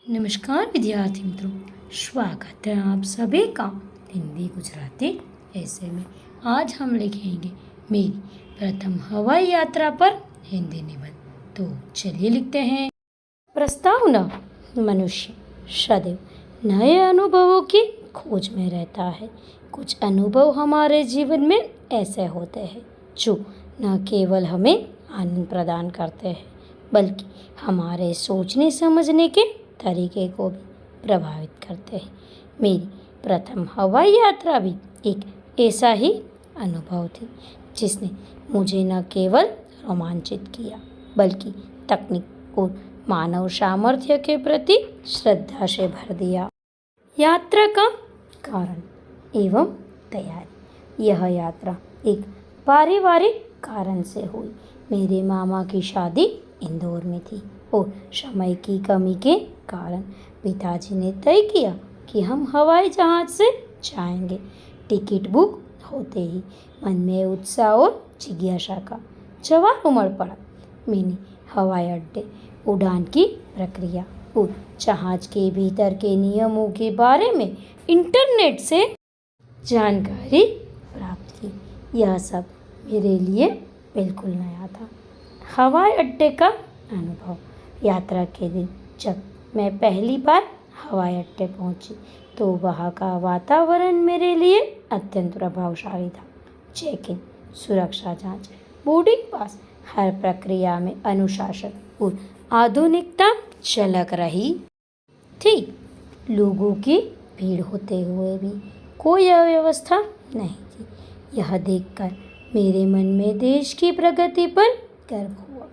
नमस्कार विद्यार्थी मित्रों, स्वागत है आप सभी का हिंदी गुजराती ऐसे में। आज हम लिखेंगे मेरी प्रथम हवाई यात्रा पर हिंदी निबंध। तो चलिए लिखते हैं। प्रस्तावना। मनुष्य सदैव नए अनुभवों की खोज में रहता है। कुछ अनुभव हमारे जीवन में ऐसे होते हैं जो न केवल हमें आनंद प्रदान करते हैं बल्कि हमारे सोचने समझने के तरीके को भी प्रभावित करते हैं। मेरी प्रथम हवाई यात्रा भी एक ऐसा ही अनुभव थी जिसने मुझे न केवल रोमांचित किया बल्कि तकनीक और मानव सामर्थ्य के प्रति श्रद्धा से भर दिया। यात्रा का कारण एवं तैयारी। यह यात्रा एक पारिवारिक कारण से हुई। मेरे मामा की शादी इंदौर में थी और समय की कमी के कारण पिताजी ने तय किया कि हम हवाई जहाज से जाएंगे। टिकट बुक होते ही मन में उत्साह और जिज्ञासा का ज्वार उमड़ पड़ा। मैंने हवाई अड्डे, उड़ान की प्रक्रिया और जहाज के भीतर के नियमों के बारे में इंटरनेट से जानकारी प्राप्त की। यह सब मेरे लिए बिल्कुल नया था। हवाई अड्डे का अनुभव। यात्रा के दिन जब मैं पहली बार हवाई अड्डे पहुंची तो वहाँ का वातावरण मेरे लिए अत्यंत प्रभावशाली था। चेक इन, सुरक्षा जांच, बोर्डिंग पास, हर प्रक्रिया में अनुशासन और आधुनिकता झलक रही थी। लोगों की भीड़ होते हुए भी कोई अव्यवस्था नहीं थी। यह देखकर मेरे मन में देश की प्रगति पर गर्व हुआ।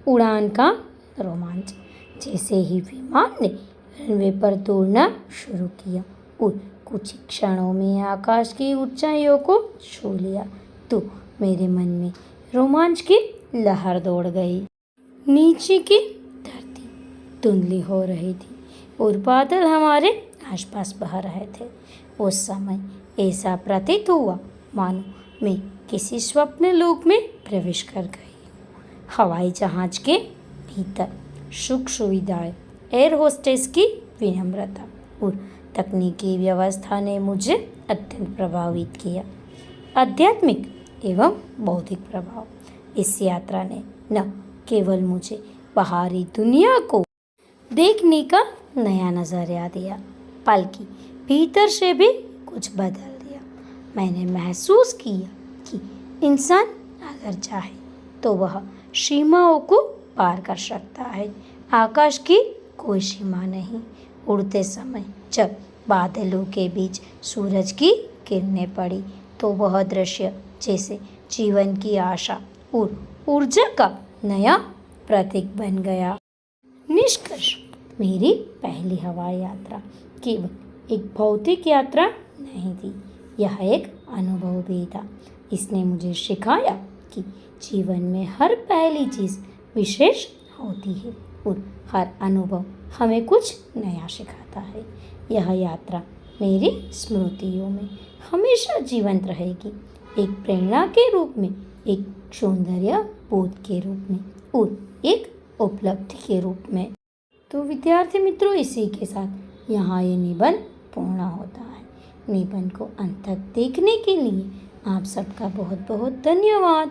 उड़ान का रोमांच। जैसे ही विमान ने रनवे पर दौड़ना शुरू किया और कुछ क्षणों में आकाश की ऊंचाइयों को छू लिया तो मेरे मन में रोमांच की लहर दौड़ गई। नीचे की धरती धुंधली हो रही थी और बादल हमारे आसपास बह रहे थे। उस समय ऐसा प्रतीत हुआ मानो मैं किसी स्वप्न लोक में प्रवेश कर गई। हवाई जहाज के भीतर सुख सुविधाएं, एयर होस्टेस की विनम्रता और तकनीकी व्यवस्था ने मुझे अत्यंत प्रभावित किया। आध्यात्मिक एवं बौद्धिक प्रभाव। इस यात्रा ने न केवल मुझे बाहरी दुनिया को देखने का नया नज़रिया दिया बल्कि भीतर से भी कुछ बदल दिया। मैंने महसूस किया कि इंसान अगर चाहे तो वह सीमाओं को पार कर सकता है। आकाश की कोई सीमा नहीं। उड़ते समय जब बादलों के बीच सूरज की किरणें पड़ी तो वह दृश्य जैसे जीवन की आशा और ऊर्जा का नया प्रतीक बन गया। निष्कर्ष। मेरी पहली हवाई यात्रा केवल एक भौतिक यात्रा नहीं थी, यह एक अनुभव भी था। इसने मुझे सिखाया कि जीवन में हर पहली चीज़ विशेष होती है और हर अनुभव हमें कुछ नया सिखाता है। यह यात्रा मेरी स्मृतियों में हमेशा जीवंत रहेगी, एक प्रेरणा के रूप में, एक सौंदर्य बोध के रूप में और एक उपलब्धि के रूप में। तो विद्यार्थी मित्रों, इसी के साथ यहाँ ये निबंध पूर्ण होता है। निबंध को अंत तक देखने के लिए आप सबका बहुत बहुत धन्यवाद।